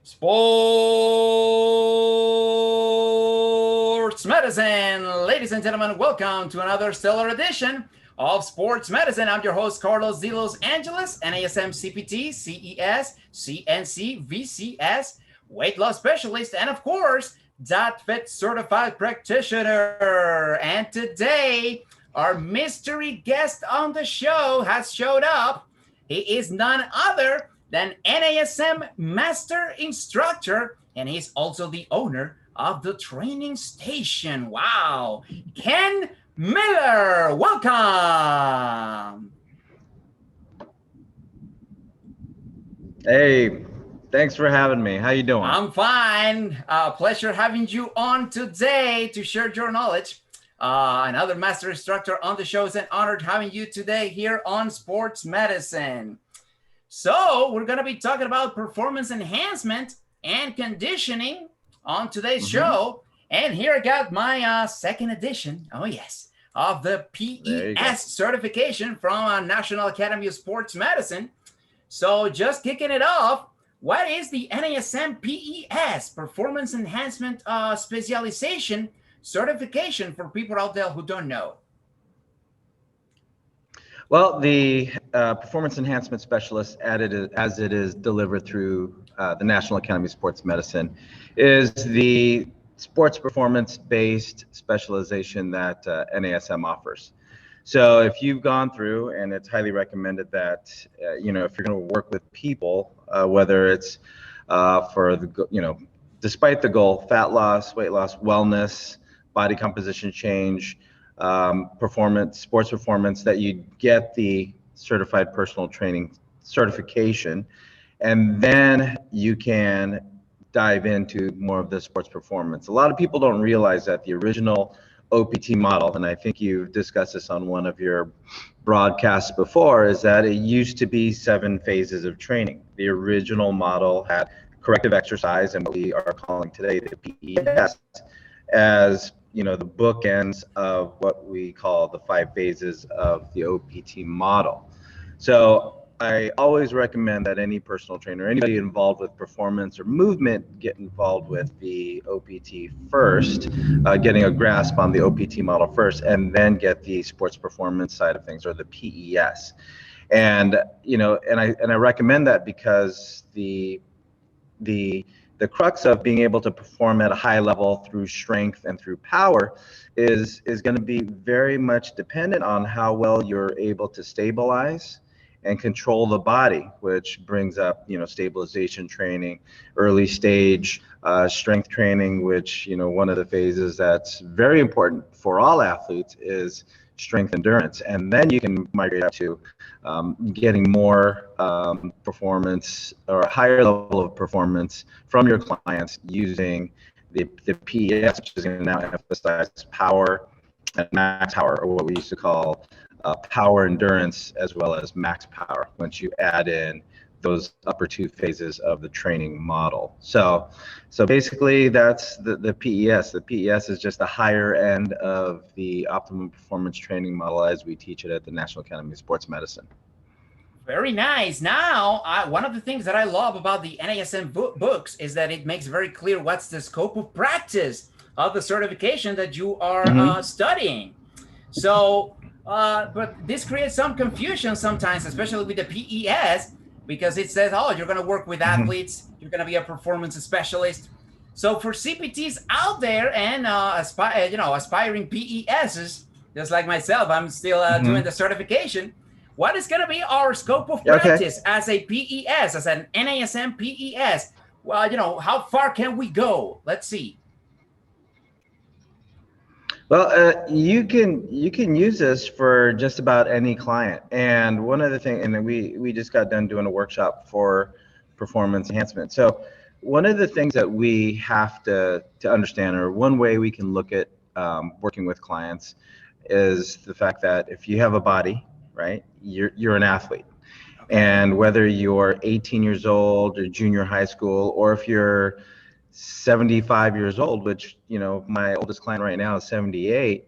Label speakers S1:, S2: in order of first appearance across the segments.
S1: Sports Medicine. Ladies and gentlemen, welcome to another stellar edition of Sports Medicine. I'm your host, Carlos D. Los Angeles, NASM CPT, CES, CNC, VCS, weight loss specialist, and of course, .fit certified practitioner. And today, our mystery guest on the show has showed up. He is none other than NASM Master Instructor, and he's also the owner of the training station. Wow. Ken Miller, welcome.
S2: Hey, thanks for having me. How you doing?
S1: I'm fine. Pleasure having you on today to share your knowledge. Another Master Instructor on the show. It's an honor having you today here on Sports Medicine. So we're going to be talking about performance enhancement and conditioning on today's show. And here I got my second edition, oh yes, of the PES certification from National Academy of Sports Medicine. So just kicking it off, what is the NASM PES, Performance Enhancement Specialization certification for people out there who don't know?
S2: Well, the Performance Enhancement Specialist, as it is delivered through the National Academy of Sports Medicine, is the sports performance-based specialization that NASM offers. So if you've gone through, and it's highly recommended that, if you're going to work with people, whether it's for the, despite the goal, fat loss, weight loss, wellness, body composition change, sports performance, that you get the certified personal training certification, and then you can dive into more of the sports performance. A lot of people don't realize that the original OPT model, and I think you've discussed this on one of your broadcasts before, is that it used to be 7 phases of training. The original model had corrective exercise and what we are calling today the PES as the bookends of what we call the 5 phases of the OPT model. So I always recommend that any personal trainer, anybody involved with performance or movement, get involved with the OPT first, getting a grasp on the OPT model first, and then get the sports performance side of things, or the PES. And I recommend that because the crux of being able to perform at a high level through strength and through power is going to be very much dependent on how well you're able to stabilize and control the body, which brings up stabilization training, early stage strength training, which one of the phases that's very important for all athletes is strength endurance. And then you can migrate up to getting more performance or a higher level of performance from your clients using the PES, which is going to now emphasize power and max power, or what we used to call power endurance, as well as max power, once you add in those upper 2 phases of the training model. So basically that's the PES. The PES is just the higher end of the optimum performance training model as we teach it at the National Academy of Sports Medicine.
S1: Very nice. Now, one of the things that I love about the NASM books is that it makes very clear what's the scope of practice of the certification that you are studying. So, but this creates some confusion sometimes, especially with the PES, because it says, oh, you're going to work with athletes, you're going to be a performance specialist. So for CPTs out there and aspiring PESs, just like myself, I'm still doing the certification. What is going to be our scope of practice as a PES, as an NASM PES? Well, how far can we go? Let's see.
S2: Well, you can use this for just about any client. And one other thing, and we just got done doing a workshop for performance enhancement. So one of the things that we have to understand, or one way we can look at working with clients, is the fact that if you have a body, right, you're an athlete. And whether you're 18 years old or junior high school, or if you're 75 years old, which my oldest client right now is 78,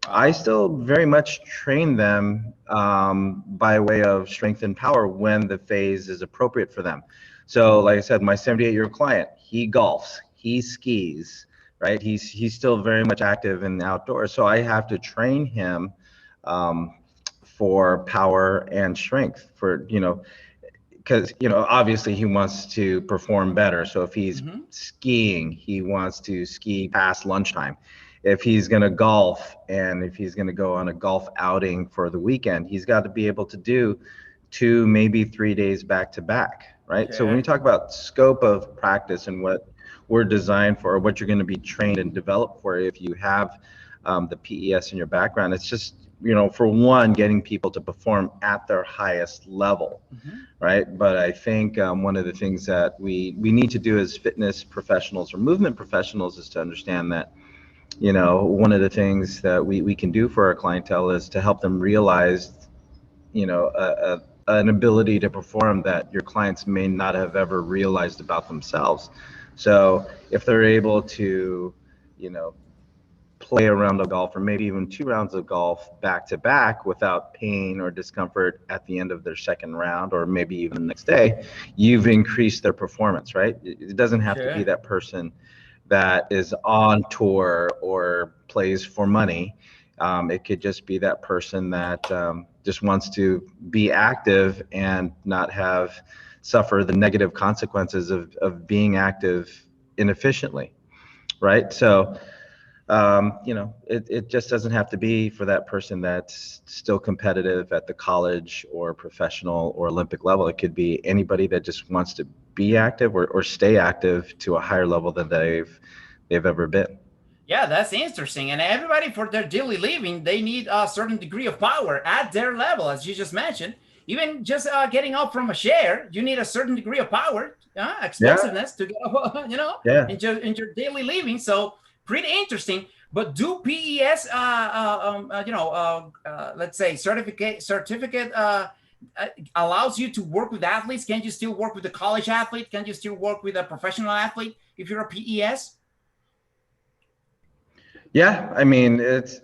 S2: I still very much train them by way of strength and power when the phase is appropriate for them. So like I said, my 78-year client, he golfs, he skis, right? He's still very much active in the outdoors. So I have to train him um, for power and strength for, because obviously he wants to perform better. So if he's
S1: Mm-hmm.
S2: skiing, he wants to ski past lunchtime. If he's going to golf, and if he's going to go on a golf outing for the weekend, he's got to be able to do 2, maybe 3 days back to back, right? So when we
S1: Okay.
S2: talk about scope of practice and what we're designed for, or what you're going to be trained and developed for, if you have the PES in your background, it's just, for one, getting people to perform at their highest level,
S1: Mm-hmm.
S2: right? But I think one of the things that we need to do as fitness professionals or movement professionals is to understand that, one of the things that we can do for our clientele is to help them realize, an ability to perform that your clients may not have ever realized about themselves. So if they're able to, you know, play a round of golf or maybe even 2 rounds of golf back to back without pain or discomfort at the end of their second round, or maybe even the next day, you've increased their performance, right? It doesn't have to be
S1: Sure.
S2: that person that is on tour or plays for money. It could just be that person that just wants to be active and not have suffer the negative consequences of being active inefficiently, right? So it just doesn't have to be for that person that's still competitive at the college or professional or Olympic level. It could be anybody that just wants to be active or stay active to a higher level than they've ever been.
S1: Yeah, that's interesting. And everybody, for their daily living, they need a certain degree of power at their level, as you just mentioned. Even just getting up from a chair, you need a certain degree of power,
S2: Yeah,
S1: explosiveness to get up,
S2: yeah.
S1: in your daily living. So pretty interesting. But do PES, let's say certificate allows you to work with athletes? Can you still work with a college athlete? Can you still work with a professional athlete if you're a PES?
S2: Yeah, I mean, it's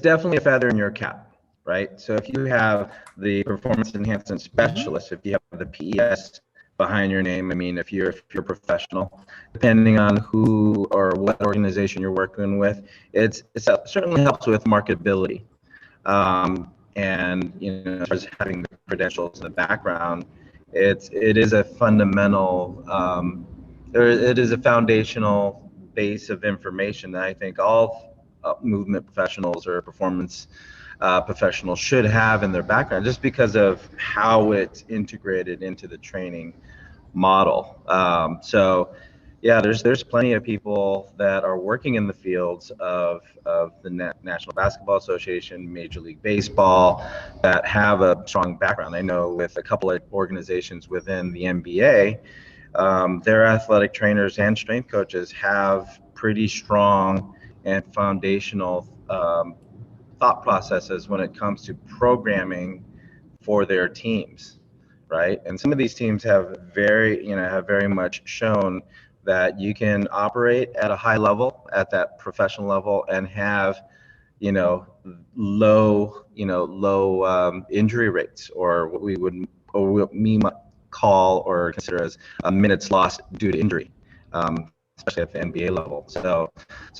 S2: definitely a feather in your cap, right? So if you have the performance enhancement
S1: Mm-hmm.
S2: specialist, if you have the PES behind your name, I mean, if you're a professional, depending on who or what organization you're working with, it certainly helps with marketability. And as far as having the credentials in the background, it is a fundamental, it is a foundational base of information that I think all movement professionals or performance professionals should have in their background, just because of how it's integrated into the training model. So yeah, there's plenty of people that are working in the fields of the National Basketball Association, Major League Baseball, that have a strong background. I know with a couple of organizations within the NBA, their athletic trainers and strength coaches have pretty strong and foundational thought processes when it comes to programming for their teams, right? And some of these teams have very much shown that you can operate at a high level, at that professional level, and have, you know, low injury rates, or what we would, or what we might call or consider as minutes lost due to injury, especially at the NBA level. So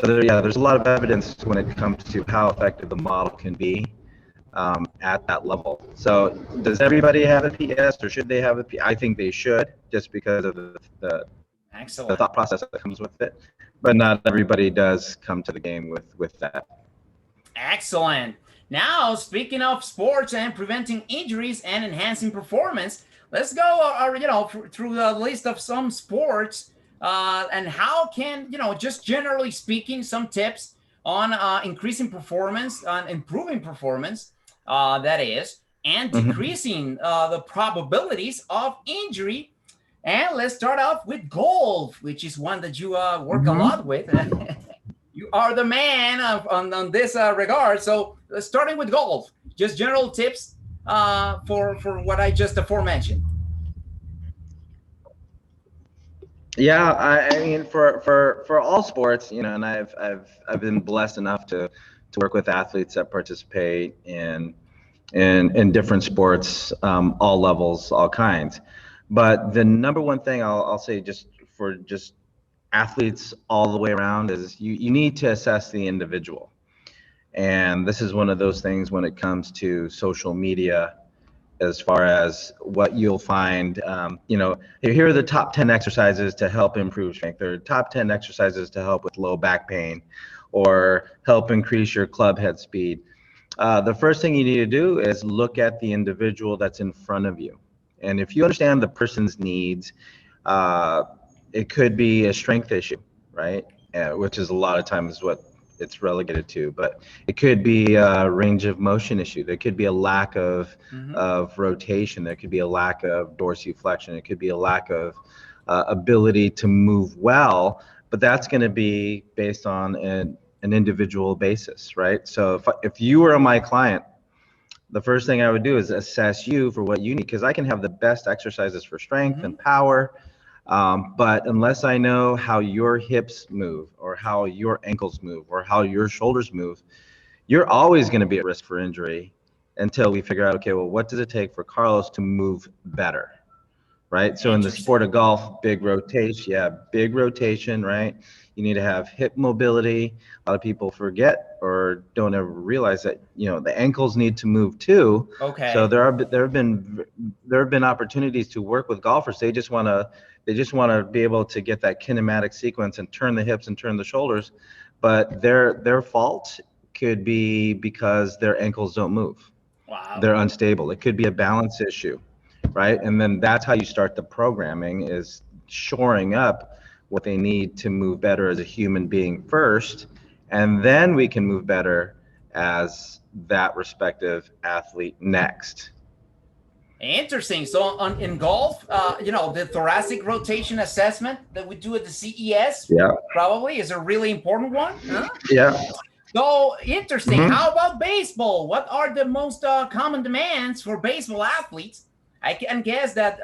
S2: there's a lot of evidence when it comes to how effective the model can be at that level. So does everybody have a PS, or should they have a PS? I think they should, just because of the
S1: Excellent.
S2: thought process that comes with it. But not everybody does come to the game with that.
S1: Excellent. Now, speaking of sports and preventing injuries and enhancing performance, let's go, through the list of some sports and how can, just generally speaking, some tips on increasing performance, on improving performance, that is, and
S2: Mm-hmm.
S1: decreasing the probabilities of injury. And let's start off with golf, which is one that you work a lot
S2: Mm-hmm.
S1: with. You are the man on this regard. So starting with golf, just general tips for what I just aforementioned.
S2: Yeah, I mean, for all sports, and I've been blessed enough to work with athletes that participate in in different sports, all levels, all kinds. But the number one thing I'll say just for just athletes all the way around is you need to assess the individual. And this is one of those things when it comes to social media, as far as what you'll find, here are the top 10 exercises to help improve strength, or top 10 exercises to help with low back pain, or help increase your club head speed. The first thing you need to do is look at the individual that's in front of you. And if you understand the person's needs, it could be a strength issue, right? Which is a lot of times what it's relegated to, but it could be a range of motion issue. There could be a lack of rotation. There could be a lack of dorsiflexion. It could be a lack of ability to move well, but that's going to be based on an individual basis, right? So if you were my client, the first thing I would do is assess you for what you need, because I can have the best exercises for strength and power, but unless I know how your hips move, or how your ankles move, or how your shoulders move, you're always going to be at risk for injury until we figure out, okay, well, what does it take for Carlos to move better, right? So in the sport of golf, big rotation, right? You need to have hip mobility. A lot of people forget or don't ever realize that, the ankles need to move too.
S1: Okay.
S2: So there have been opportunities to work with golfers. They just want to be able to get that kinematic sequence and turn the hips and turn the shoulders, but their fault could be because their ankles don't move.
S1: Wow.
S2: They're unstable. It could be a balance issue, right? And then that's how you start the programming, is shoring up what they need to move better as a human being first, and then we can move better as that respective athlete next.
S1: Interesting. So in golf, the thoracic rotation assessment that we do at the CES probably is a really important one. Huh?
S2: Yeah.
S1: So interesting. How about baseball? What are the most common demands for baseball athletes? I can guess that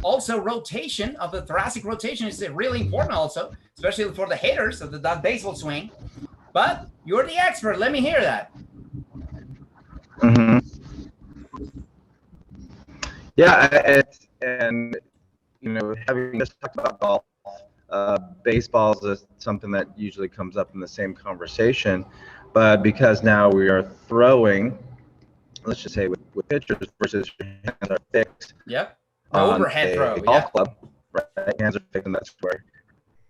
S1: also rotation of the thoracic rotation is really important also, especially for the hitters of that baseball swing. But you're the expert. Let me hear that.
S2: Yeah, having just talked about golf, baseball is something that usually comes up in the same conversation, but because now we are throwing, let's just say with pitchers versus your hands are fixed.
S1: Yep. The overhead throw.
S2: Golf club, right? Hands are fixed, and that's where.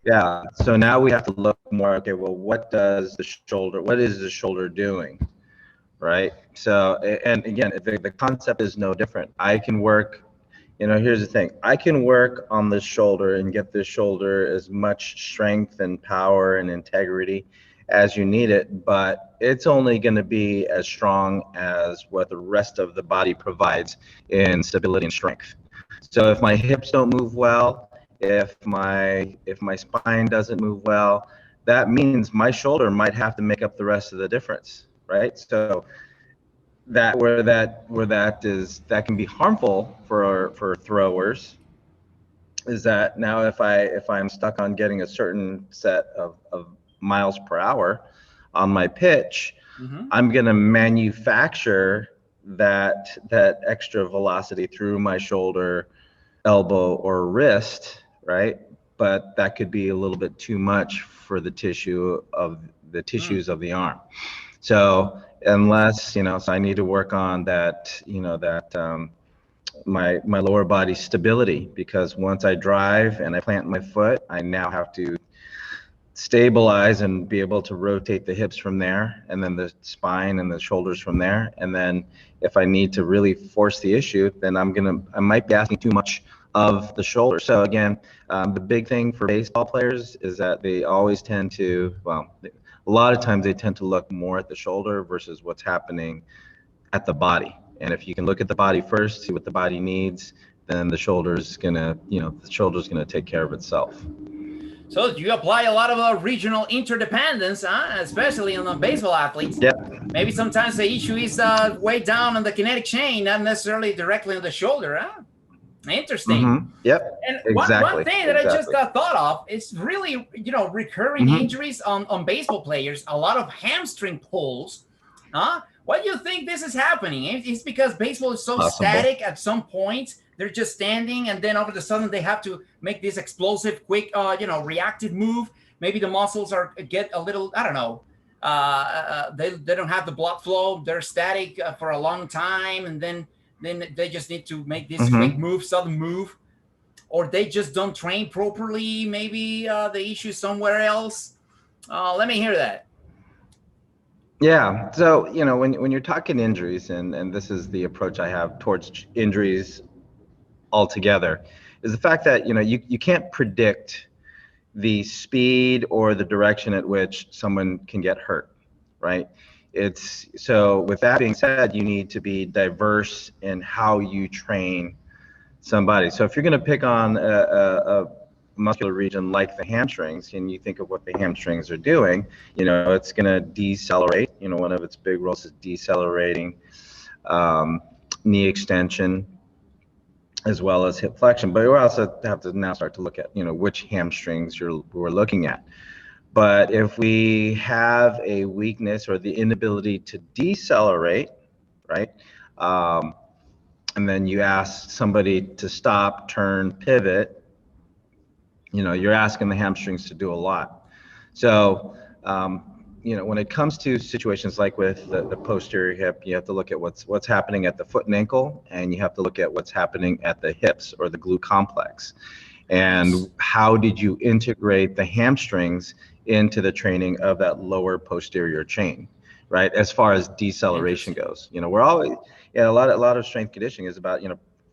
S2: Yeah. So now we have to look more. Okay. Well, what is the shoulder doing? Right. So, and again, the concept is no different. I can work. Here's the thing. I can work on the shoulder and get the shoulder as much strength and power and integrity as you need it, but it's only going to be as strong as what the rest of the body provides in stability and strength. So if my hips don't move well, if my spine doesn't move well, that means my shoulder might have to make up the rest of the difference, right? So that can be harmful for throwers is that now if I'm stuck on getting a certain set of miles per hour on my pitch, I'm going to manufacture that extra velocity through my shoulder, elbow, or wrist, right? But that could be a little bit too much for the tissues of the arm. So unless, so I need to work on that, my lower body stability, because once I drive and I plant my foot, I now have to stabilize and be able to rotate the hips from there, and then the spine and the shoulders from there. And then if I need to really force the issue, then I might be asking too much of the shoulder. So again, the big thing for baseball players is that they always tend to, a lot of times they tend to look more at the shoulder versus what's happening at the body. And if you can look at the body first, see what the body needs, then the shoulder's gonna take care of itself.
S1: So you apply a lot of regional interdependence, especially on the baseball athletes.
S2: Yeah.
S1: Maybe sometimes the issue is way down on the kinetic chain, not necessarily directly on the shoulder. Huh? Interesting.
S2: Yep.
S1: And one thing that I just got thought of is really, recurring injuries on baseball players. A lot of hamstring pulls. Why do you think this is happening? It's because baseball is so
S2: Possible.
S1: static at some points. They're just standing, and then all of a sudden they have to make this explosive, quick, reactive move. Maybe the muscles get a little, I don't know. They don't have the blood flow. They're static for a long time, and then they just need to make this quick move, sudden move, or they just don't train properly. Maybe the issue is somewhere else. Let me hear that.
S2: Yeah. So, when you're talking injuries, and this is the approach I have towards injuries altogether, is the fact that, you can't predict the speed or the direction at which someone can get hurt, right? So with that being said, you need to be diverse in how you train somebody. So if you're going to pick on a muscular region like the hamstrings, and you think of what the hamstrings are doing, it's going to decelerate. One of its big roles is decelerating knee extension as well as hip flexion. But we also have to now start to look at, which hamstrings we're looking at. But if we have a weakness or the inability to decelerate, right? And then you ask somebody to stop, turn, pivot, you're asking the hamstrings to do a lot. So, when it comes to situations like with the posterior hip, you have to look at what's happening at the foot and ankle, and you have to look at what's happening at the hips or the glute complex. And how did you integrate the hamstrings into the training of that lower posterior chain, right? As far as deceleration goes, we're always, a lot of strength conditioning is about,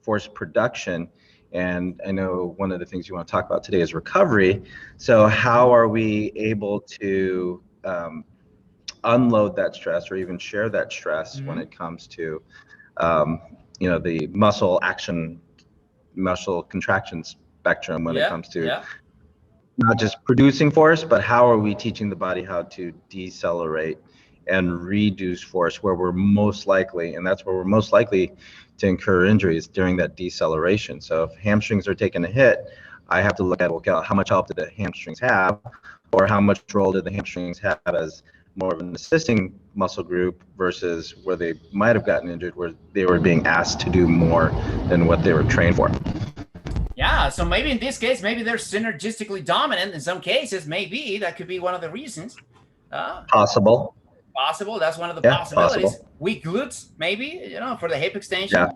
S2: force production. And I know one of the things you want to talk about today is recovery. So how are we able to unload that stress or even share that stress when it comes to, the muscle contraction spectrum when it comes to not just producing force, but how are we teaching the body how to decelerate and reduce force where we're most likely, and that's where we're most likely to incur injuries during that deceleration. So if hamstrings are taking a hit, I have to look at, okay, how much help did the hamstrings have, or how much role did the hamstrings have as more of an assisting muscle group versus where they might have gotten injured, where they were being asked to do more than what they were trained for.
S1: Yeah, so maybe in this case, maybe they're synergistically dominant. In some cases, maybe that could be one of the reasons.
S2: Possible.
S1: That's one of the possibilities.
S2: Possible.
S1: Weak glutes, maybe, for the hip extension.
S2: Yeah.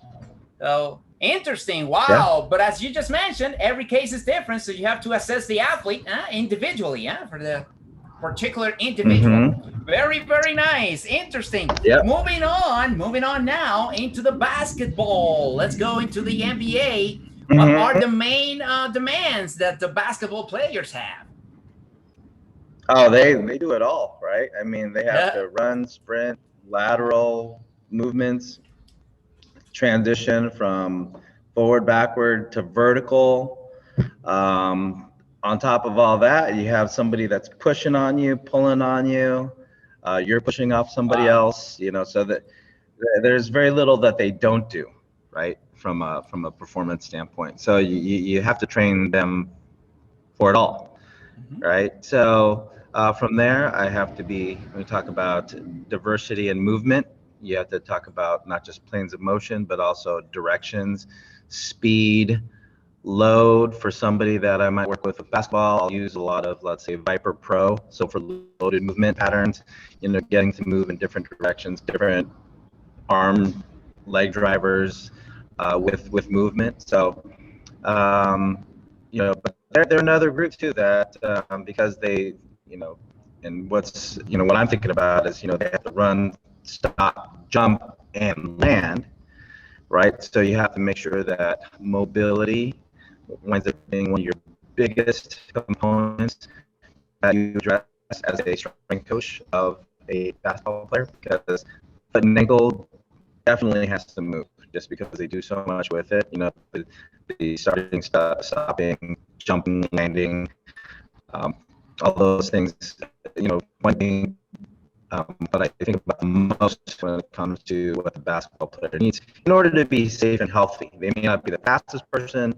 S1: So interesting. Wow. But as you just mentioned, every case is different. So you have to assess the athlete individually, for the particular individual. Very, very nice. Interesting. Moving on now into the basketball. Let's go into the NBA. What are the main demands that the basketball players have?
S2: Oh, they do it all, right? I mean, they have to run, sprint, lateral movements, transition from forward, backward to vertical. On top of all that, you have somebody that's pushing on you, pulling on you. You're pushing off somebody else, so that there's very little that they don't do, right? From a performance standpoint. So you have to train them for it all, right? So from there, when we talk about diversity and movement, you have to talk about not just planes of motion, but also directions, speed, load. For somebody that I might work with basketball, I'll use a lot of, let's say, Viper Pro. So for loaded movement patterns, getting to move in different directions, different arm, leg drivers with movement. So, but there are another groups too that because they, and what I'm thinking about is, they have to run, stop, jump, and land, right? So you have to make sure that mobility winds up being one of your biggest components that you address as a strength coach of a basketball player, because foot and ankle definitely has to move just because they do so much with it. The starting, stopping, jumping, landing, all those things, pointing. But I think about most when it comes to what the basketball player needs in order to be safe and healthy. They may not be the fastest person,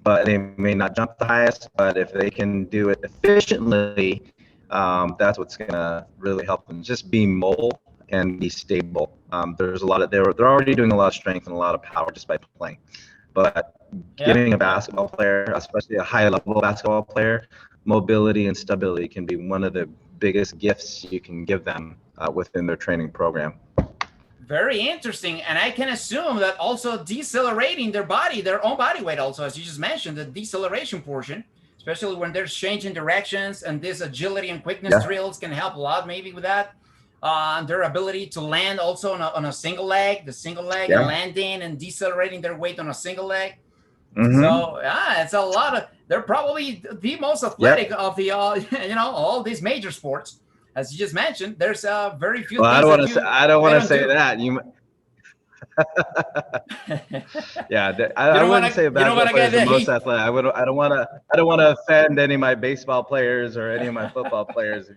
S2: but they may not jump the highest. But if they can do it efficiently, that's what's going to really help them. Just be mobile and be stable. There's a lot of they're already doing a lot of strength and a lot of power just by playing. But giving a basketball player, especially a high-level basketball player, mobility and stability can be one of the biggest gifts you can give them within their training program.
S1: Very interesting. And I can assume that also decelerating their own body weight also, as you just mentioned, the deceleration portion, especially when there's changing directions, and this agility and quickness drills can help a lot maybe with that. Their ability to land also on a single leg, and landing and decelerating their weight on a single leg. So it's a lot of, they're probably the most athletic of the, all these major sports. As you just mentioned, there's very few things.
S2: I don't want to say that. You I wouldn't say basketball players are the most athletic. I don't want to offend any of my baseball players or any of my football players.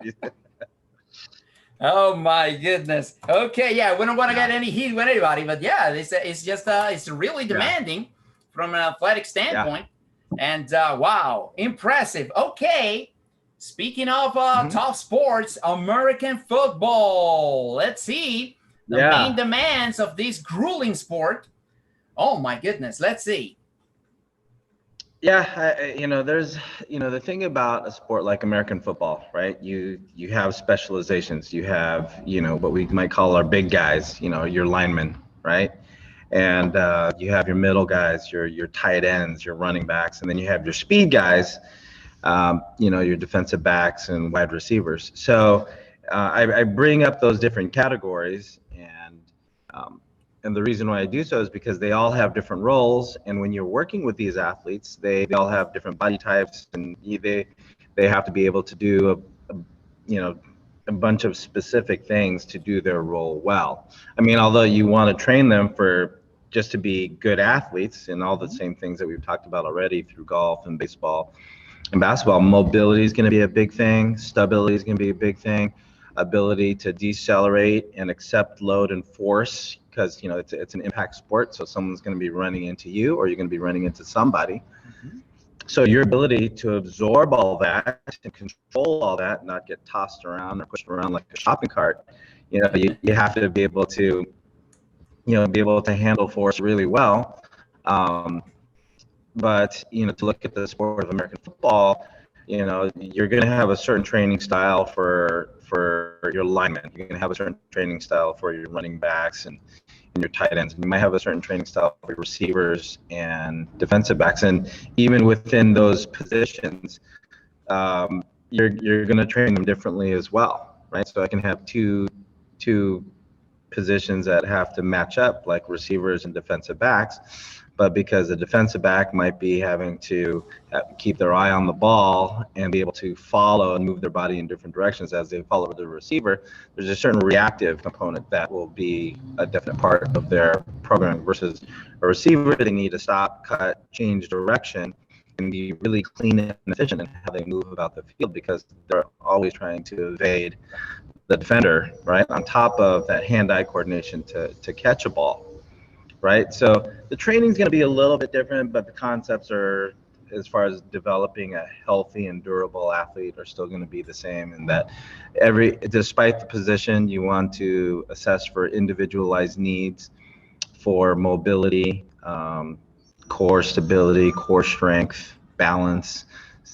S1: Oh my goodness. Okay, yeah, we don't want to get any heat with anybody, but yeah, it's just it's really demanding from an athletic standpoint. And wow, impressive. Okay, speaking of top sports, American football. Let's see the main demands of this grueling sport. Oh my goodness, let's see.
S2: Yeah, there's, the thing about a sport like American football, right? You have specializations. You have, what we might call our big guys, your linemen, right? And you have your middle guys, your tight ends, your running backs, and then you have your speed guys, your defensive backs and wide receivers. So I bring up those different categories, and the reason why I do so is because they all have different roles, and when you're working with these athletes, they all have different body types, and they have to be able to do a bunch of specific things to do their role well. I mean, although you want to train them for just to be good athletes and all the same things that we've talked about already through golf and baseball and basketball, mobility is going to be a big thing. Stability is going to be a big thing. Ability to decelerate and accept load and force, because it's an impact sport, so someone's going to be running into you or you're going to be running into somebody. So your ability to absorb all that and control all that, not get tossed around or pushed around like a shopping cart, you have to be able to handle force really well. But to look at the sport of American football, you're going to have a certain training style for your linemen. You're going to have a certain training style for your running backs and your tight ends. And you might have a certain training style for your receivers and defensive backs. And even within those positions, you're going to train them differently as well, right? So I can have two positions that have to match up, like receivers and defensive backs. But because the defensive back might be having to keep their eye on the ball and be able to follow and move their body in different directions as they follow the receiver, there's a certain reactive component that will be a definite part of their programming, versus a receiver, they need to stop, cut, change direction, and be really clean and efficient in how they move about the field, because they're always trying to evade the defender, right? On top of that hand-eye coordination to catch a ball. Right, so the training is going to be a little bit different, but the concepts are, as far as developing a healthy and durable athlete, are still going to be the same. And that despite the position, you want to assess for individualized needs for mobility, core stability, core strength, balance.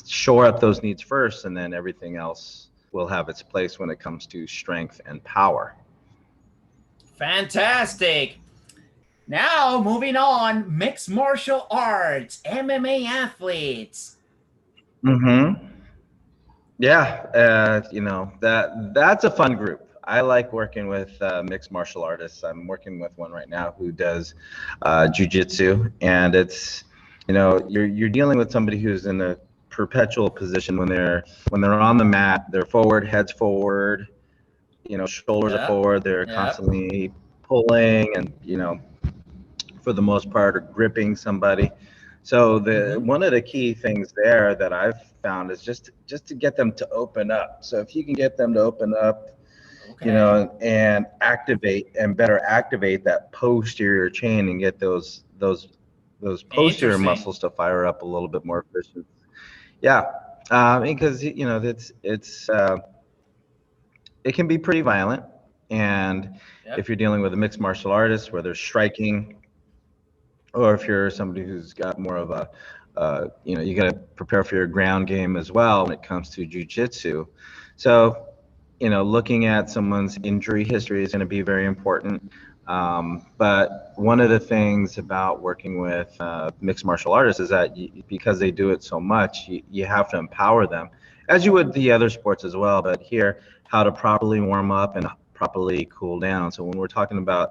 S2: Shore up those needs first, and then everything else will have its place when it comes to strength and power.
S1: Fantastic. Now, moving on, mixed martial arts, MMA athletes.
S2: Yeah, that's a fun group. I like working with mixed martial artists. I'm working with one right now who does jiu-jitsu, and it's, you're dealing with somebody who's in a perpetual position when they're on the mat. They're forward, heads forward, shoulders are forward. They're constantly pulling and for the most part, are gripping somebody. So one of the key things there that I've found is just to get them to open up. So if you can get them to open up, and better activate that posterior chain and get those posterior muscles to fire up a little bit more efficient. Yeah, because it can be pretty violent. And
S1: Yep.
S2: if you're dealing with a mixed martial artist where there's striking, or if you're somebody who's got more of a, you got to prepare for your ground game as well when it comes to jujitsu. So, looking at someone's injury history is going to be very important. But one of the things about working with mixed martial artists is that because they do it so much, you have to empower them, as you would the other sports as well. But here, how to properly warm up and properly cool down. So when we're talking about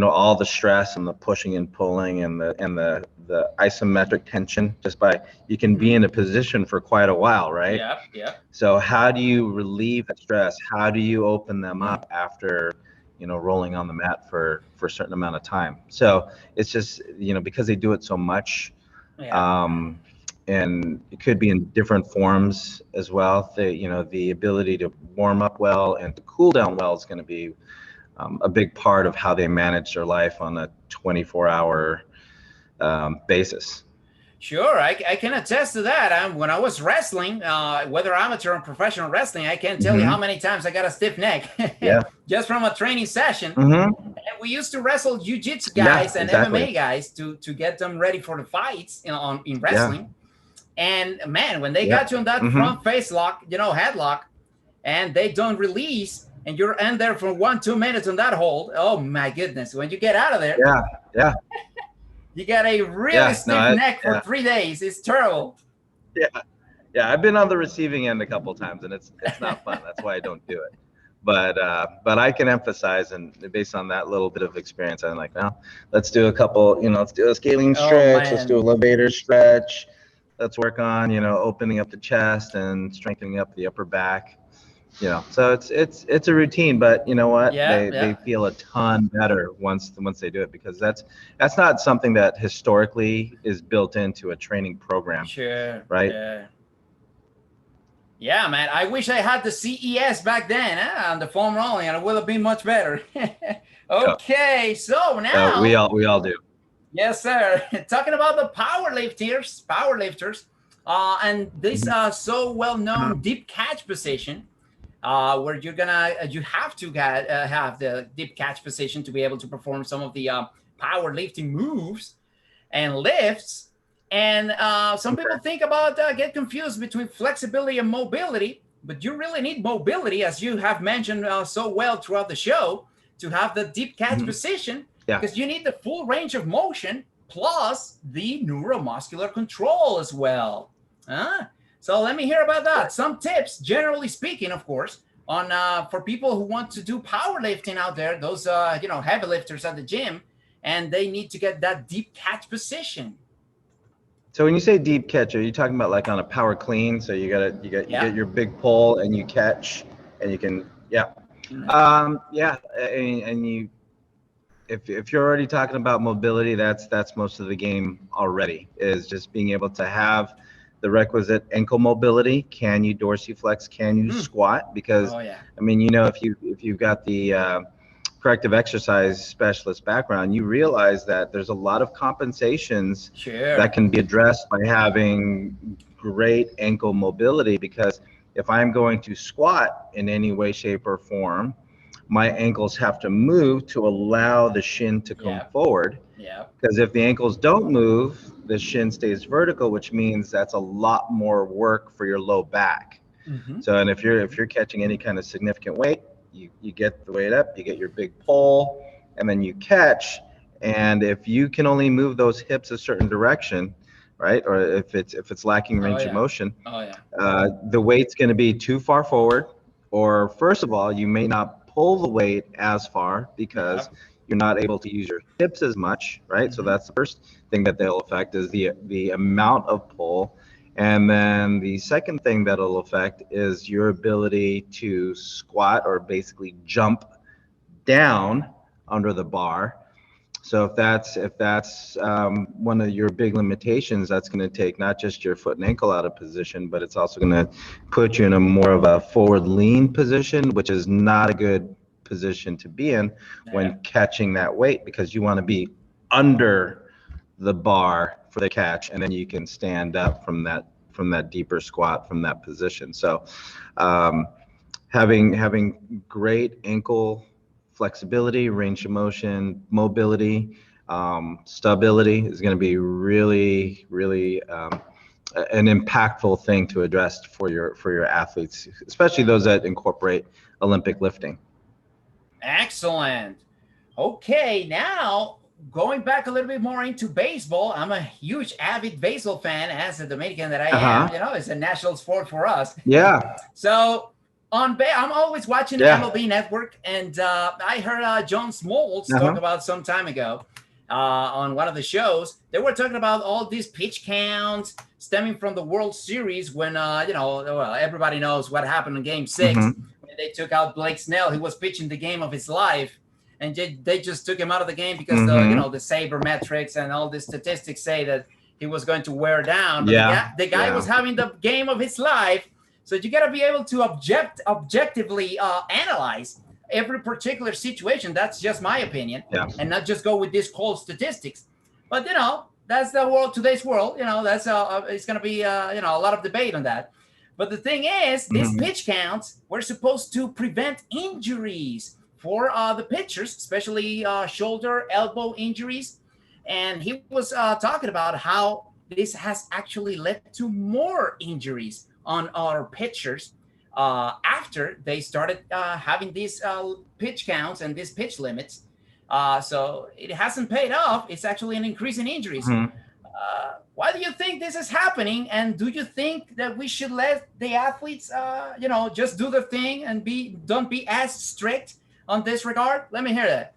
S2: all the stress and the pushing and pulling and the isometric tension, just by you can be in a position for quite a while, right?
S1: Yep. Yep.
S2: So how do you relieve that stress? How do you open them up after rolling on the mat for a certain amount of time? So it's just because they do it so much,
S1: Yeah.
S2: and it could be in different forms as well. The ability to warm up well and to cool down well is going to be a big part of how they manage their life on a 24-hour basis.
S1: Sure, I can attest to that. When I was wrestling, whether amateur or professional wrestling, I can't tell you how many times I got a stiff neck
S2: Yeah.
S1: just from a training session.
S2: Mm-hmm.
S1: And we used to wrestle jiu-jitsu
S2: Yeah,
S1: guys and
S2: exactly.
S1: MMA guys to get them ready for the fights in
S2: Yeah.
S1: wrestling. And man, when they
S2: Yeah.
S1: got you on that
S2: Mm-hmm.
S1: front face lock, headlock, and they don't release, and you're in there for 1-2 minutes on that hold. Oh my goodness! When you get out of there,
S2: Yeah. Yeah.
S1: you got a really
S2: Yeah. No.
S1: stiff neck for
S2: Yeah.
S1: 3 days. It's terrible.
S2: Yeah. Yeah. I've been on the receiving end a couple times, and it's not fun. That's why I don't do it. But I can emphasize, and based on that little bit of experience, I'm like, well, let's do a couple. Let's do a scaling
S1: Oh
S2: stretch. Let's do a
S1: man.
S2: levator stretch. Let's work on opening up the chest and strengthening up the upper back. So it's a routine, but you know what?
S1: Yeah,
S2: They
S1: yeah.
S2: feel a ton better once they do it, because that's not something that historically is built into a training program,
S1: Sure.
S2: right?
S1: Yeah. Yeah, man. I wish I had the CES back then, on the foam rolling, and it would have been much better.
S2: Yeah.
S1: Okay, so
S2: We
S1: now,
S2: all do.
S1: yes, sir. Talking about the power lifters, and this
S2: Mhm.
S1: so well-known deep catch position, where you have to have the deep catch position to be able to perform some of the powerlifting moves and lifts. And some people
S2: Okay.
S1: think about get confused between flexibility and mobility, but you really need mobility, as you have mentioned so well throughout the show, to have the deep catch
S2: Mhm.
S1: position,
S2: Yeah.
S1: because you need the full range of motion plus the neuromuscular control as well. Huh? So let me hear about that.
S2: Right.
S1: Some tips, generally speaking, of course, on for people who want to do powerlifting out there, those heavy lifters at the gym, and they need to get that deep catch position.
S2: So when you say deep catch, are you talking about like on a power clean? So you
S1: Yeah.
S2: get your big pull and you catch, and you can, yeah. Yeah, and you, if you're already talking about mobility, that's most of the game already, is just being able to have the requisite ankle mobility. Can you dorsiflex? Can you
S1: Mm.
S2: squat? Because
S1: Oh yeah.
S2: I mean, if you've got the corrective exercise specialist background, you realize that there's a lot of compensations that
S1: Sure.
S2: can be addressed by having great ankle mobility. Because if I'm going to squat in any way, shape, or form, my ankles have to move to allow the shin to come
S1: Yeah.
S2: forward.
S1: Yeah.
S2: Because if the ankles don't move, the shin stays vertical, which means that's a lot more work for your low back.
S1: Mm-hmm.
S2: So, and if you're catching any kind of significant weight, you get the weight up, you get your big pull, and then you catch. And if you can only move those hips a certain direction, right, or if it's lacking
S1: Oh
S2: range of
S1: yeah.
S2: motion,
S1: Oh yeah.
S2: the weight's going to be too far forward, or first of all, you may not pull the weight as far
S1: Yeah.
S2: because you're not able to use your hips as much, right? So
S1: Mm-hmm.
S2: that's the first thing that they'll affect, is the amount of pull. And then the second thing that'll affect is your ability to squat, or basically jump down under the bar. So if that's one of your big limitations, that's going to take not just your foot and ankle out of position, but it's also going to put you in a more of a forward lean position, which is not a good position to be in
S1: Yeah.
S2: when catching that weight, because you want to be under the bar for the catch, and then you can stand up from that deeper squat from that position. So um, having great ankle flexibility, range of motion, mobility, stability is going to be really, really an impactful thing to address for your athletes, especially those that incorporate Olympic lifting.
S1: Excellent. Okay, now going back a little bit more into baseball, I'm a huge avid baseball fan, as a Dominican that I am. You know, it's a national sport for us.
S2: Yeah.
S1: So I'm always watching MLB Network, and I heard John Smoltz talk about some time ago on one of the shows. They were talking about all these pitch counts stemming from the World Series when well, everybody knows what happened in Game 6 when they took out Blake Snell. He was pitching the game of his life, and they just took him out of the game because the sabermetrics and all the statistics say that he was going to wear down. But the guy was having the game of his life. So you got to be able to objectively analyze every particular situation. That's just my opinion, and not just go with these cold statistics. But that's the world, today's world. That's it's going to be a lot of debate on that. But the thing is, these pitch counts were supposed to prevent injuries for the pitchers, especially shoulder, elbow injuries. And he was talking about how this has actually led to more injuries on our pitchers after they started having these pitch counts and these pitch limits. So it hasn't paid off. It's actually an increase in injuries. Why do you think this is happening? And do you think that we should let the athletes, just do their thing and don't be as strict on this regard? Let me hear that.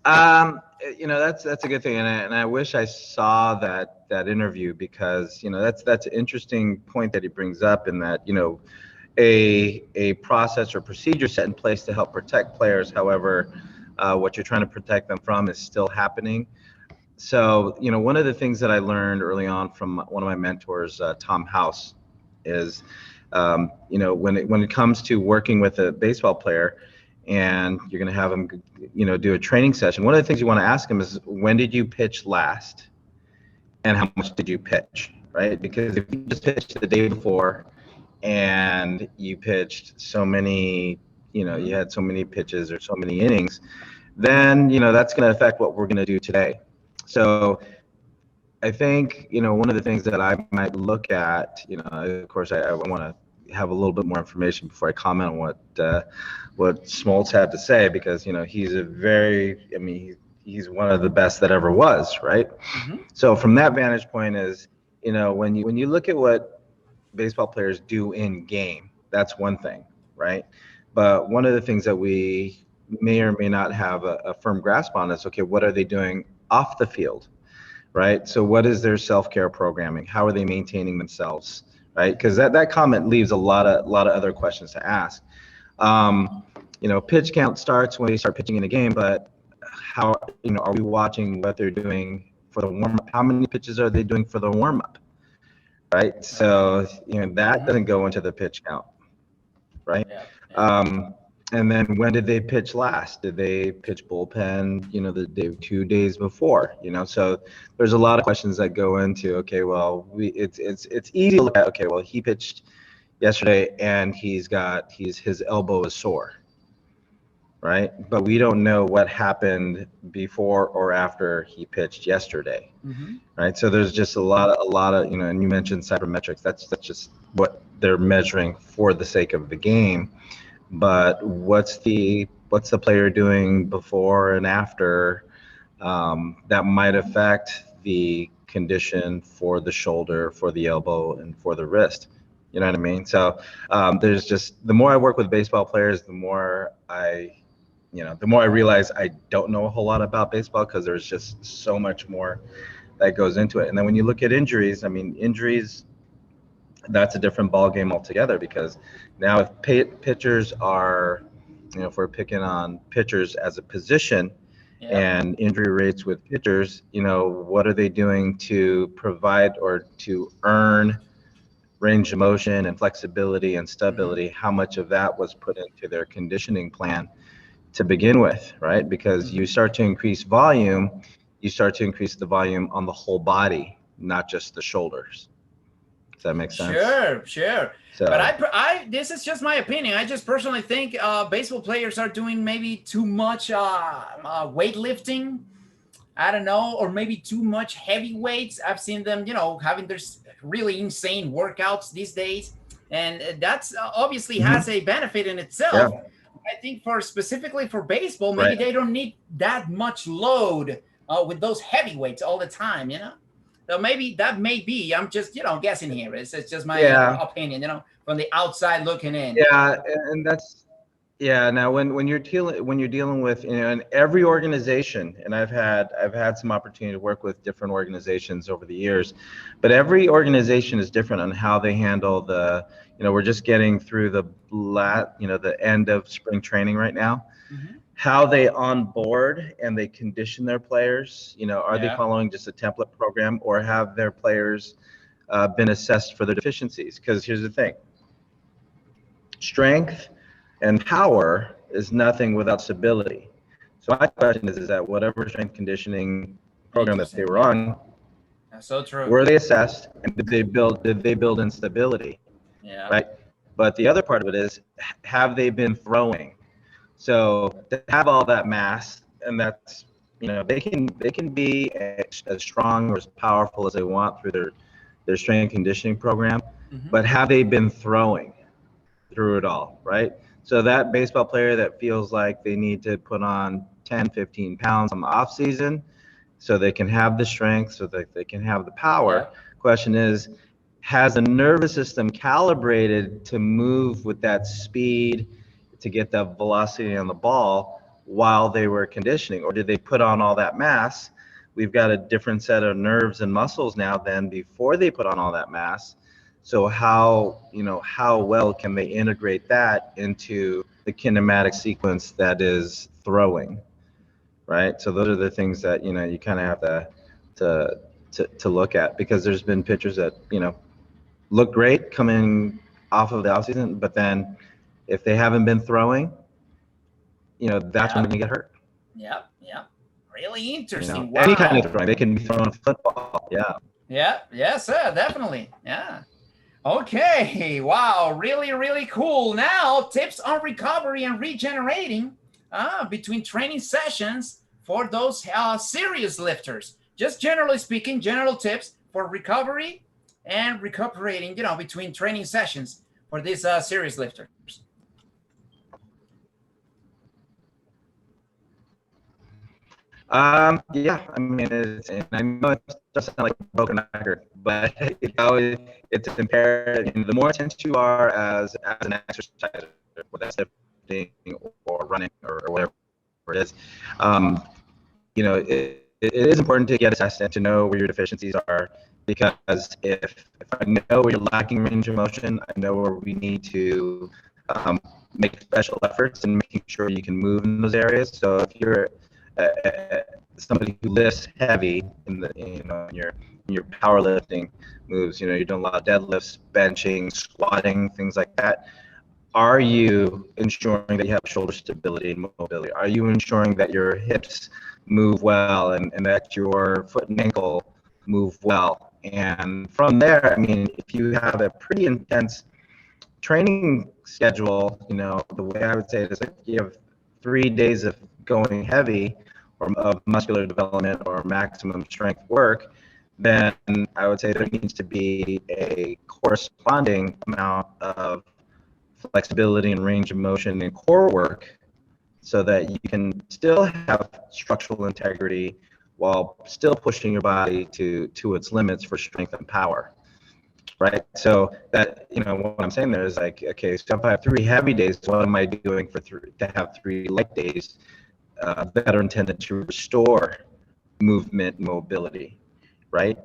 S2: That's a good thing, and I wish I saw that interview, because that's an interesting point that he brings up, in that a process or procedure set in place to help protect players. However, what you're trying to protect them from is still happening. So one of the things that I learned early on from one of my mentors, Tom House, is when it comes to working with a baseball player, and you're going to have them, do a training session. One of the things you want to ask them is, when did you pitch last, and how much did you pitch, right? Because if you just pitched the day before, and you pitched so many, you had so many pitches or so many innings, then that's going to affect what we're going to do today. So I think one of the things that I might look at, of course, I want to have a little bit more information before I comment on what Smoltz had to say, because he's one of the best that ever was, right? So from that vantage point is, when you look at what baseball players do in game, that's one thing, right? But one of the things that we may or may not have a firm grasp on is, okay, what are they doing off the field, right? So what is their self-care programming? How are they maintaining themselves, right? Because that comment leaves a lot of other questions to ask. Pitch count starts when they start pitching in a game, but how are we watching what they're doing for the warm-up? How many pitches are they doing for the warm-up, right? So that doesn't go into the pitch count, right? And then when did they pitch last? Did they pitch bullpen, the day, 2 days before? So there's a lot of questions that go into, okay, well, it's easy to look at, okay, well, he pitched yesterday and his elbow is sore, right? But we don't know what happened before or after he pitched yesterday, right? So there's just a lot of, and you mentioned sabermetrics. That's just what they're measuring for the sake of the game. But what's the player doing before and after that might affect the condition for the shoulder, for the elbow, and for the wrist? You know what I mean? So there's just, the more I work with baseball players, the more I realize I don't know a whole lot about baseball, because there's just so much more that goes into it. And then when you look at injuries, that's a different ball game altogether, because now if pitchers are, if we're picking on pitchers as a position, and injury rates with pitchers, what are they doing to provide or to earn range of motion and flexibility and stability? How much of that was put into their conditioning plan to begin with, right? Because you start to increase volume, you start to increase the volume on the whole body, not just the shoulders. Does that make sense?
S1: Sure, sure.
S2: So,
S1: But this is just my opinion. I just personally think baseball players are doing maybe too much weightlifting. I don't know, or maybe too much heavy weights. I've seen them, having their really insane workouts these days, and that's obviously has a benefit in
S2: yeah,
S1: itself. I think for specifically for baseball, maybe
S2: right.
S1: they don't need that much load with those heavyweights all the time. So maybe that may be. I'm just guessing here. It's just my
S2: Yeah,
S1: opinion. From the outside looking in.
S2: yeah, and that's yeah. Now, when you're dealing with in every organization, and I've had some opportunity to work with different organizations over the years, but every organization is different on how they handle we're just getting through the end of spring training right now.
S1: Mm-hmm.
S2: How they onboard and they condition their players. Are they
S1: Yeah.
S2: following just a template program, or have their players been assessed for their deficiencies? Because here's the thing: strength and power is nothing without stability. So my question is that whatever strength conditioning program that they
S1: Interesting.
S2: were
S1: Yeah.
S2: on,
S1: That's so true.
S2: were they assessed, and did they build in stability,
S1: Yeah.
S2: right? But the other part of it is, have they been throwing? So to have all that mass, and that's they can be as strong or as powerful as they want through their strength conditioning program,
S1: Mm-hmm.
S2: but have they been throwing through it all, right? So that baseball player that feels like they need to put on 10, 15 pounds on the off season so they can have the strength, so that they can have the power.
S1: Yep.
S2: Question is, has the nervous system calibrated to move with that speed, to get that velocity on the ball while they were conditioning? Or did they put on all that mass? We've got a different set of nerves and muscles now than before they put on all that mass. So how well can they integrate that into the kinematic sequence that is throwing, right? So those are the things that you kind of have to look at, because there's been pitchers that look great coming off of the offseason, but then if they haven't been throwing, that's when
S1: Yep.
S2: they get hurt.
S1: Yep. Yep. Really interesting.
S2: Any kind of
S1: Wow.
S2: throwing, they can be throwing a football. Yeah.
S1: Yeah. Yes, sir. Definitely. Yeah. Okay. Wow. Really, really cool. Now, tips on recovery and regenerating between training sessions for those serious lifters. Just generally speaking, general tips for recovery and recuperating, between training sessions for these serious lifters.
S2: Yeah, I mean, and I know it doesn't sound like a broken record, but it's imperative. The more intense you are as an exerciser, whether that's lifting or running or whatever it is, it is important to get assessed and to know where your deficiencies are, because if I know where you're lacking range of motion, I know where we need to make special efforts in making sure you can move in those areas. So if you're somebody who lifts heavy in your powerlifting moves, you're doing a lot of deadlifts, benching, squatting, things like that. Are you ensuring that you have shoulder stability and mobility? Are you ensuring that your hips move well, and that your foot and ankle move well? And from there, I mean, if you have a pretty intense training schedule, the way I would say it is, like, you have 3 days of going heavy or of muscular development or maximum strength work, then I would say there needs to be a corresponding amount of flexibility and range of motion and core work, so that you can still have structural integrity while still pushing your body to its limits for strength and power. Right. So that, what I'm saying there is, like, okay, so if I have 3 heavy days, what am I doing to have 3 light days that are intended to restore movement and mobility, right?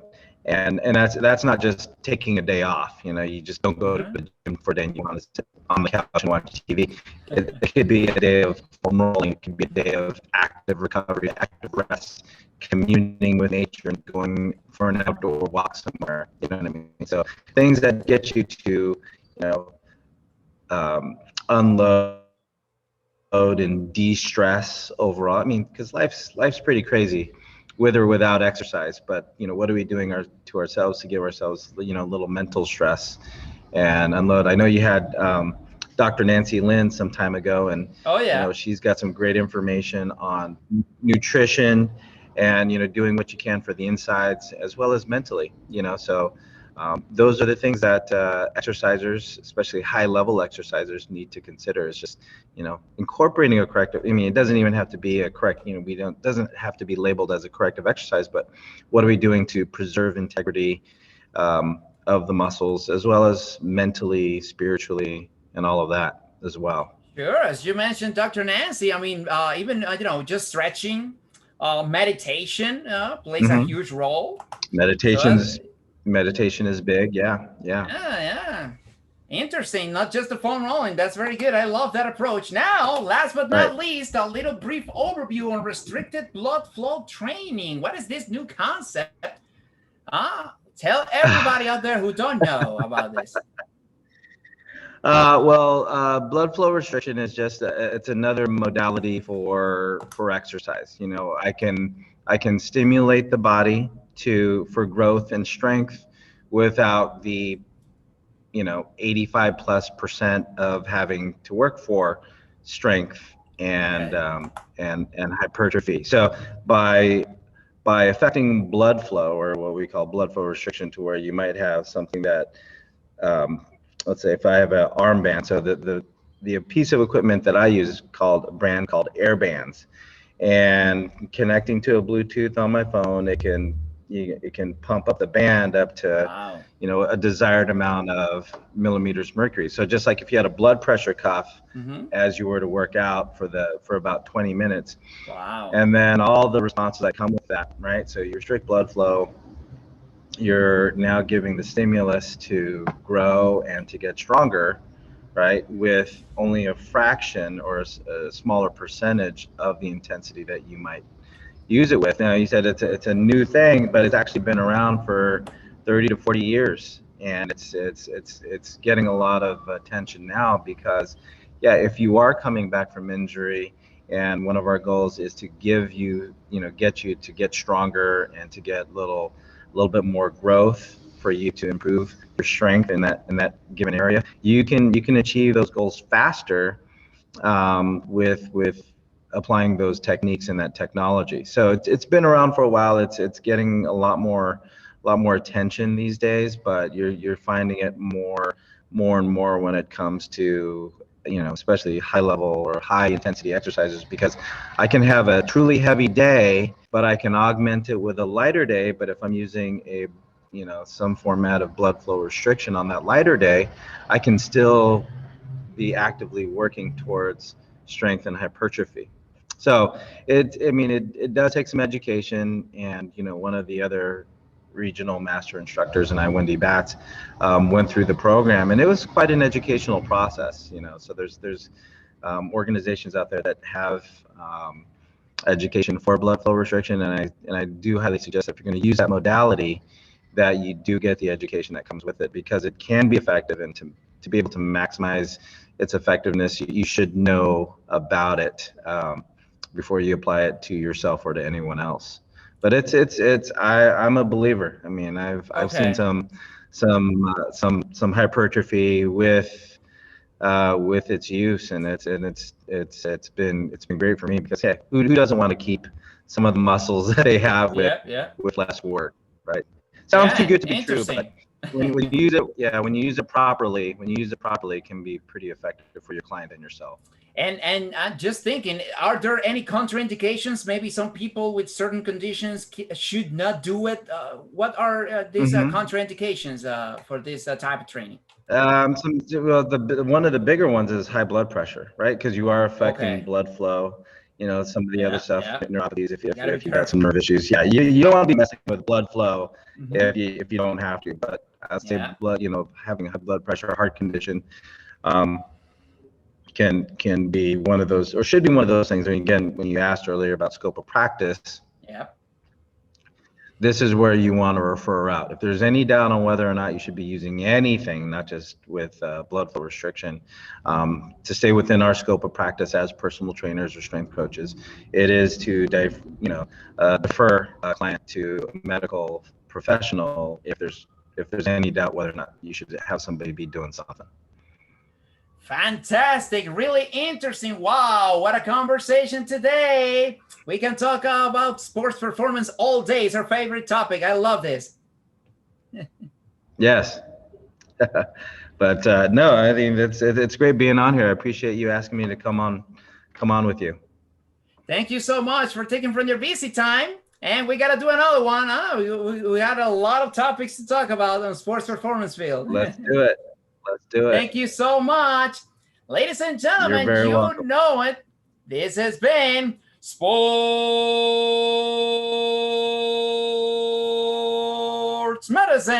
S2: And that's not just taking a day off. You just don't go to
S1: Mm-hmm.
S2: the gym for a day and you want to sit on the couch and watch TV. It could be a day of foam rolling. It could be a day of active recovery, active rest, communing with nature, and going for an outdoor walk somewhere. You know what I mean? So things that get you to, unload and de-stress overall. I mean, because life's pretty crazy with or without exercise. But what are we doing to ourselves to give ourselves a little mental stress and unload? I know you had Dr. Nancy Lynn some time ago, and
S1: Oh yeah.
S2: she's got some great information on nutrition and doing what you can for the insides as well as mentally. So those are the things that exercisers, especially high-level exercisers, need to consider. Is just incorporating a corrective. I mean, it doesn't even have to be a correct. Doesn't have to be labeled as a corrective exercise. But what are we doing to preserve integrity of the muscles, as well as mentally, spiritually, and all of that as well?
S1: Sure, as you mentioned, Dr. Nancy. I mean, even just stretching, meditation plays a
S2: Hmm.
S1: huge role. So
S2: Meditation is big. Yeah, yeah.
S1: yeah, yeah. Interesting. Not just the foam rolling. That's very good. I love that approach. Now, last but
S2: Right.
S1: not least, a little brief overview on restricted blood flow training. What is this new concept? Tell everybody out there who don't know about this.
S2: Blood flow restriction is just it's another modality for exercise. I can stimulate the body for growth and strength without the 85+% of having to work for strength and
S1: Okay.
S2: and hypertrophy. So by affecting blood flow, or what we call blood flow restriction, to where you might have something that let's say if I have an armband, so the piece of equipment that I use is called a brand called Airbands, and connecting to a Bluetooth on my phone, it can pump up the band up to
S1: Wow.
S2: a desired amount of millimeters mercury. So just like if you had a blood pressure cuff
S1: Mm-hmm.
S2: as you were to work out for about 20 minutes,
S1: Wow.
S2: and then all the responses that come with that, right? So you restrict blood flow, you're now giving the stimulus to grow and to get stronger, right, with only a fraction or a smaller percentage of the intensity that you might use it with. Now, you said it's a new thing, but it's actually been around for 30 to 40 years, and it's getting a lot of attention now because, yeah, if you are coming back from injury, and one of our goals is to get you to get stronger and to get little bit more growth for you to improve your strength in that given area, you can achieve those goals faster with applying those techniques and that technology. So it's been around for a while. It's getting a lot more attention these days, but you're finding it more and more when it comes to especially high level or high intensity exercises, because I can have a truly heavy day, but I can augment it with a lighter day. But if I'm using some format of blood flow restriction on that lighter day, I can still be actively working towards strength and hypertrophy. So it does take some education, and one of the other regional master instructors and I, Wendy Batts, went through the program, and it was quite an educational process. So there's organizations out there that have education for blood flow restriction, and I do highly suggest that if you're going to use that modality, that you do get the education that comes with it, because it can be effective, and to be able to maximize its effectiveness, you should know about it before you apply it to yourself or to anyone else. But I'm a believer. I mean, I've seen
S1: Okay.
S2: some hypertrophy with its use, and it's been great for me, because hey, who doesn't want to keep some of the muscles that they have
S1: Yeah, yeah.
S2: with less work, right? Sounds too
S1: Yeah,
S2: good to be true,
S1: interesting.
S2: but when you use it, yeah, when you use it properly, it can be pretty effective for your client and yourself.
S1: And I'm just thinking, are there any contraindications? Maybe some people with certain conditions should not do it. What are these
S2: Mm-hmm.
S1: contraindications for this type of training?
S2: Well, one of the bigger ones is high blood pressure, right? Because you are affecting
S1: Okay.
S2: blood flow. Some of the other
S1: Yeah,
S2: stuff,
S1: yeah.
S2: neuropathies,
S1: Gotta be
S2: if you've got some
S1: careful.
S2: nerve issues, yeah, you don't want to be messing with blood flow
S1: Mm-hmm.
S2: if you don't have to. But I'd say
S1: Yeah.
S2: having high blood pressure, heart condition, um, can be one of those, or should be one of those things. I mean, again, when you asked earlier about scope of practice,
S1: Yeah.
S2: this is where you want to refer out. If there's any doubt on whether or not you should be using anything, not just with blood flow restriction, to stay within our scope of practice as personal trainers or strength coaches, it is to defer a client to a medical professional if there's any doubt whether or not you should have somebody be doing something.
S1: Fantastic, really interesting. Wow, what a conversation today. We can talk about sports performance all day. It's our favorite topic. I love this.
S2: Yes. But no, I think it's great being on here. I appreciate you asking me to come on with you.
S1: Thank you so much for taking from your busy time. And we got to do another one. Huh? We had a lot of topics to talk about on sports performance field.
S2: Let's do it. Let's do it.
S1: Thank you so much. Ladies and gentlemen, you know it. This has been Sports Medicine.